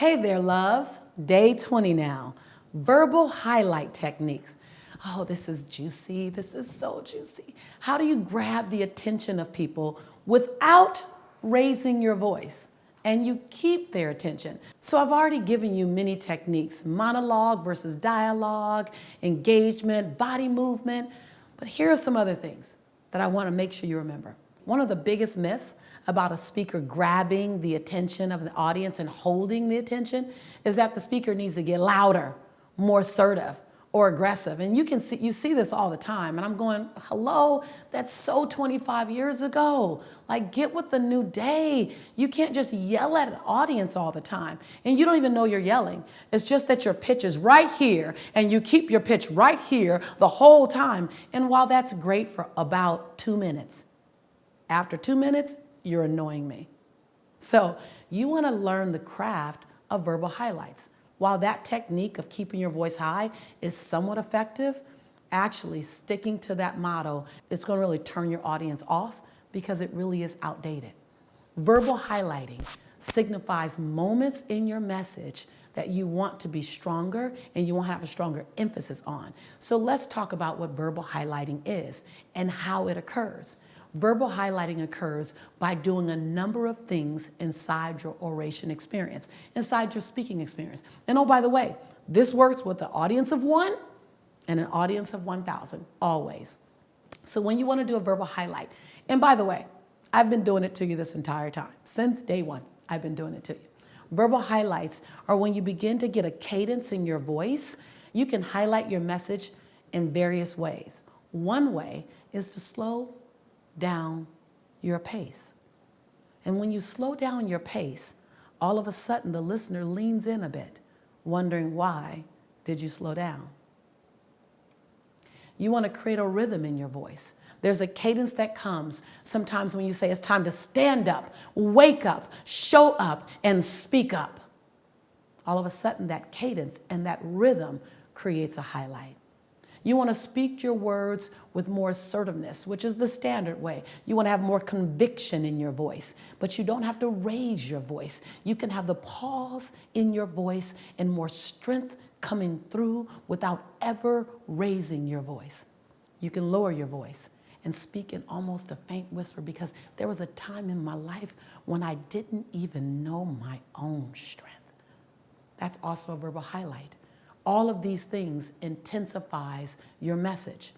Hey there, loves. Day 20 now. Verbal highlight techniques. Oh, this is juicy. This is so juicy. How do you grab the attention of people without raising your voice? And you keep their attention. So I've already given you many techniques: monologue versus dialogue, engagement, body movement. But here are some other things that I want to make sure you remember. One of the biggest myths about a speaker grabbing the attention of the audience and holding the attention is that the speaker needs to get louder, more assertive, or aggressive. And you see this all the time. And I'm going, hello, that's so 25 years ago. Like, get with the new day. You can't just yell at the audience all the time. And you don't even know you're yelling. It's just that your pitch is right here and you keep your pitch right here the whole time. And while that's great for about 2 minutes, after 2 minutes, you're annoying me. So you want to learn the craft of verbal highlights. While that technique of keeping your voice high is somewhat effective, actually sticking to that motto is going to really turn your audience off because it really is outdated. Verbal highlighting signifies moments in your message that you want to be stronger and you want to have a stronger emphasis on. So let's talk about what verbal highlighting is and how it occurs. Verbal highlighting occurs by doing a number of things inside your oration experience, inside your speaking experience. And oh, by the way, this works with an audience of 1 and an audience of 1,000, always. So when you want to do a verbal highlight, and by the way, I've been doing it to you this entire time. Since day 1, I've been doing it to you. Verbal highlights are when you begin to get a cadence in your voice. You can highlight your message in various ways. One way is to slow down your pace. And when you slow down your pace, all of a sudden the listener leans in a bit, wondering, why did you slow down? You want to create a rhythm in your voice. There's a cadence that comes sometimes when you say it's time to stand up, wake up, show up, and speak up. All of a sudden that cadence and that rhythm creates a highlight. You want to speak your words with more assertiveness, which is the standard way. You want to have more conviction in your voice, but you don't have to raise your voice. You can have the pause in your voice and more strength coming through without ever raising your voice. You can lower your voice and speak in almost a faint whisper, because there was a time in my life when I didn't even know my own strength. That's also a verbal highlight. All of these things intensifies your message.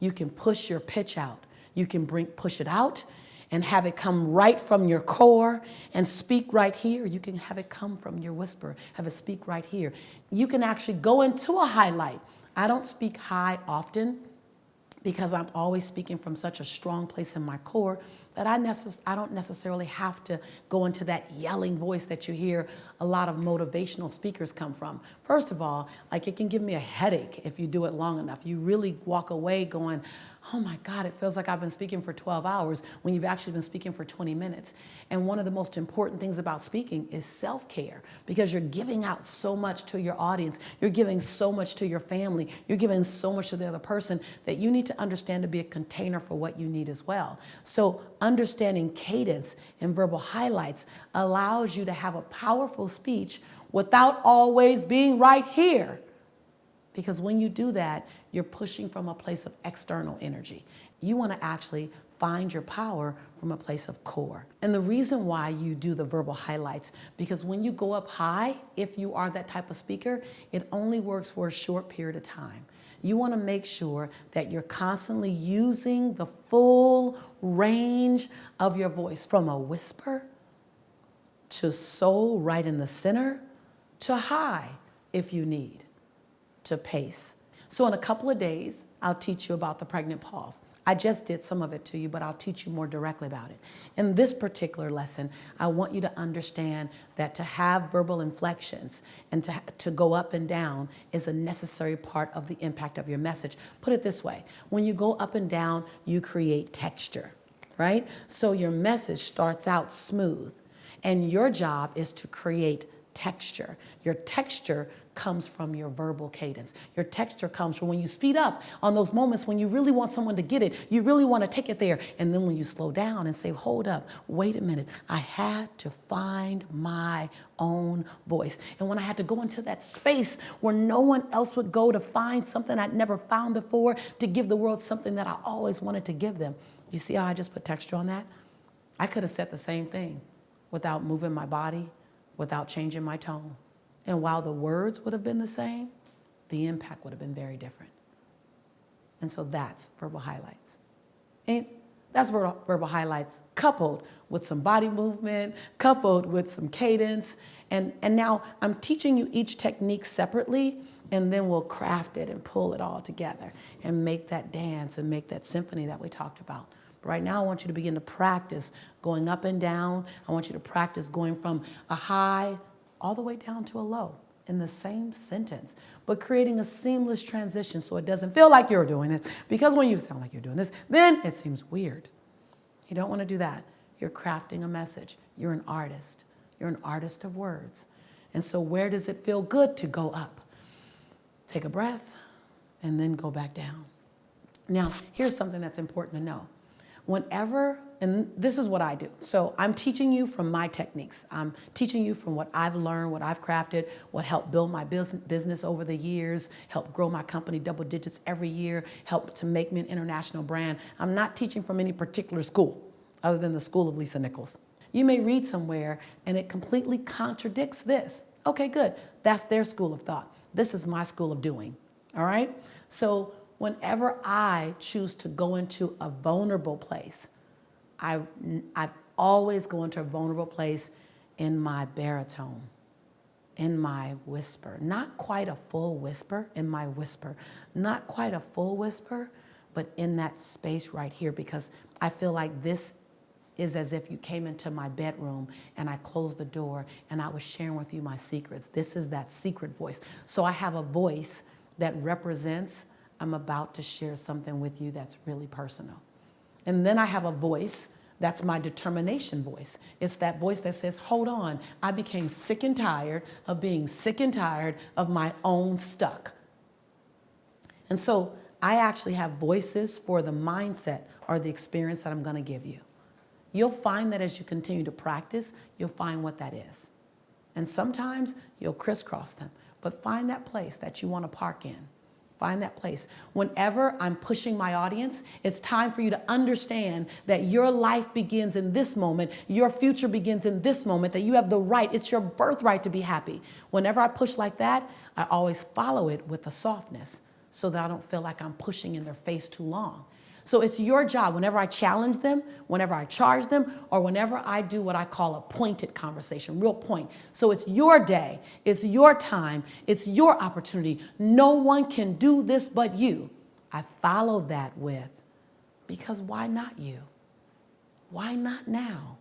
You can push your pitch out. You can push it out and have it come right from your core and speak right here. You can have it come from your whisper, have it speak right here. You can actually go into a highlight. I don't speak high often because I'm always speaking from such a strong place in my core that I don't necessarily have to go into that yelling voice that you hear a lot of motivational speakers come from. First of all, like, it can give me a headache if you do it long enough. You really walk away going, oh my God, it feels like I've been speaking for 12 hours when you've actually been speaking for 20 minutes. And one of the most important things about speaking is self-care, because you're giving out so much to your audience. You're giving so much to your family. You're giving so much to the other person that you need to understand to be a container for what you need as well. So understanding cadence and verbal highlights allows you to have a powerful speech without always being right here. Because when you do that, you're pushing from a place of external energy. You want to actually find your power from a place of core. And the reason why you do the verbal highlights, because when you go up high, if you are that type of speaker, it only works for a short period of time. You want to make sure that you're constantly using the full range of your voice, from a whisper to soul right in the center to high if you need, to pace. So in a couple of days, I'll teach you about the pregnant pause. I just did some of it to you, but I'll teach you more directly about it. In this particular lesson, I want you to understand that to have verbal inflections and to go up and down is a necessary part of the impact of your message. Put it this way: when you go up and down, you create texture, right? So your message starts out smooth, and your job is to create texture. Your texture comes from your verbal cadence. Your texture comes from when you speed up on those moments when you really want someone to get it. You really want to take it there. And then when you slow down and say, hold up, wait a minute. I had to find my own voice. And when I had to go into that space where no one else would go to find something I'd never found before, to give the world something that I always wanted to give them. You see how I just put texture on that? I could have said the same thing without moving my body, without changing my tone. And while the words would have been the same, the impact would have been very different. And so that's verbal highlights. And that's verbal highlights coupled with some body movement, coupled with some cadence. And now I'm teaching you each technique separately, and then we'll craft it and pull it all together and make that dance and make that symphony that we talked about. But right now, I want you to begin to practice going up and down. I want you to practice going from a high all the way down to a low in the same sentence, but creating a seamless transition so it doesn't feel like you're doing it. Because when you sound like you're doing this, then it seems weird. You don't want to do that. You're crafting a message. You're an artist. You're an artist of words. And so where does it feel good to go up? Take a breath and then go back down. Now, here's something that's important to know. Whenever, and this is what I do. So I'm teaching you from my techniques. I'm teaching you from what I've learned, what I've crafted, what helped build my business over the years, helped grow my company double digits every year, helped to make me an international brand. I'm not teaching from any particular school other than the school of Lisa Nichols. You may read somewhere and it completely contradicts this. Okay, good. That's their school of thought. This is my school of doing. All right? So whenever I choose to go into a vulnerable place, I've always go into a vulnerable place in my baritone, in my whisper. Not quite a full whisper, in my whisper. Not quite a full whisper, but in that space right here, because I feel like this is as if you came into my bedroom and I closed the door and I was sharing with you my secrets. This is that secret voice. So I have a voice that represents I'm about to share something with you that's really personal. And then I have a voice that's my determination voice. It's that voice that says, hold on, I became sick and tired of being sick and tired of my own stuck. And so I actually have voices for the mindset or the experience that I'm gonna give you. You'll find that as you continue to practice, you'll find what that is. And sometimes you'll crisscross them, but find that place that you wanna park in. Find that place. Whenever I'm pushing my audience, it's time for you to understand that your life begins in this moment, your future begins in this moment, that you have the right, it's your birthright to be happy. Whenever I push like that, I always follow it with a softness so that I don't feel like I'm pushing in their face too long. So it's your job, whenever I challenge them, whenever I charge them, or whenever I do what I call a pointed conversation, real point. So it's your day, it's your time, it's your opportunity. No one can do this but you. I follow that with, because why not you? Why not now?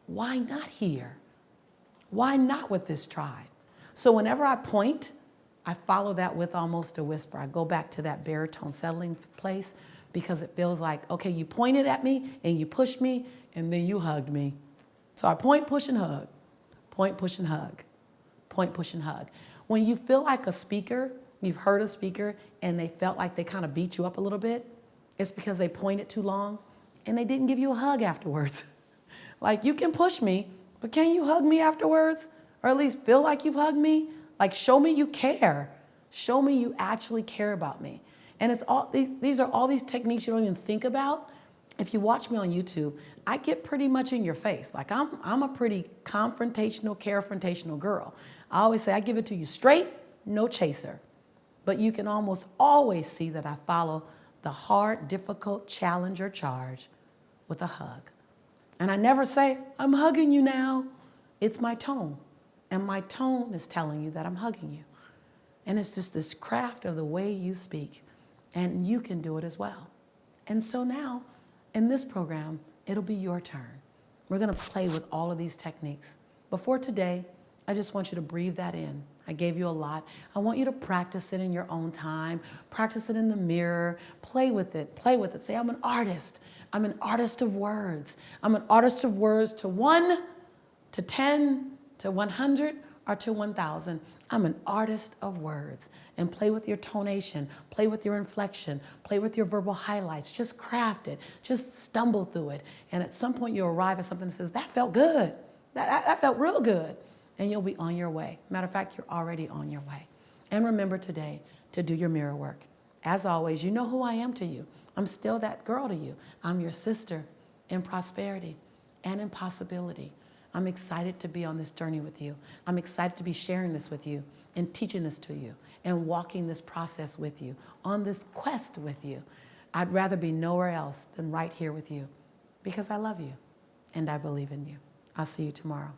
Why not here? Why not with this tribe? So whenever I point, I follow that with almost a whisper. I go back to that baritone settling place, because it feels like, okay, you pointed at me and you pushed me and then you hugged me. So I point, push, and hug. Point, push, and hug. Point, push, and hug. When you feel like a speaker, you've heard a speaker and they felt like they kind of beat you up a little bit, it's because they pointed too long and they didn't give you a hug afterwards. Like, you can push me, but can you hug me afterwards? Or at least feel like you've hugged me? Like, show me you care. Show me you actually care about me. And it's all these are all these techniques you don't even think about. If you watch me on YouTube, I get pretty much in your face. Like, I'm a pretty confrontational, carefrontational girl. I always say I give it to you straight, no chaser. But you can almost always see that I follow the hard, difficult challenge or charge with a hug. And I never say, I'm hugging you now. It's my tone. And my tone is telling you that I'm hugging you. And it's just this craft of the way you speak. And you can do it as well. And so now, in this program, it'll be your turn. We're gonna play with all of these techniques. Before today, I just want you to breathe that in. I gave you a lot. I want you to practice it in your own time. Practice it in the mirror. Play with it. Play with it. Say, I'm an artist. I'm an artist of words. I'm an artist of words to 1, to 10, to 100, or to 1,000. I'm an artist of words. And play with your tonation, play with your inflection, play with your verbal highlights. Just craft it, just stumble through it. And at some point, you'll arrive at something that says, that felt good. That felt real good. And you'll be on your way. Matter of fact, you're already on your way. And remember today to do your mirror work. As always, you know who I am to you. I'm still that girl to you. I'm your sister in prosperity and in possibility. I'm excited to be on this journey with you. I'm excited to be sharing this with you and teaching this to you and walking this process with you, on this quest with you. I'd rather be nowhere else than right here with you because I love you and I believe in you. I'll see you tomorrow.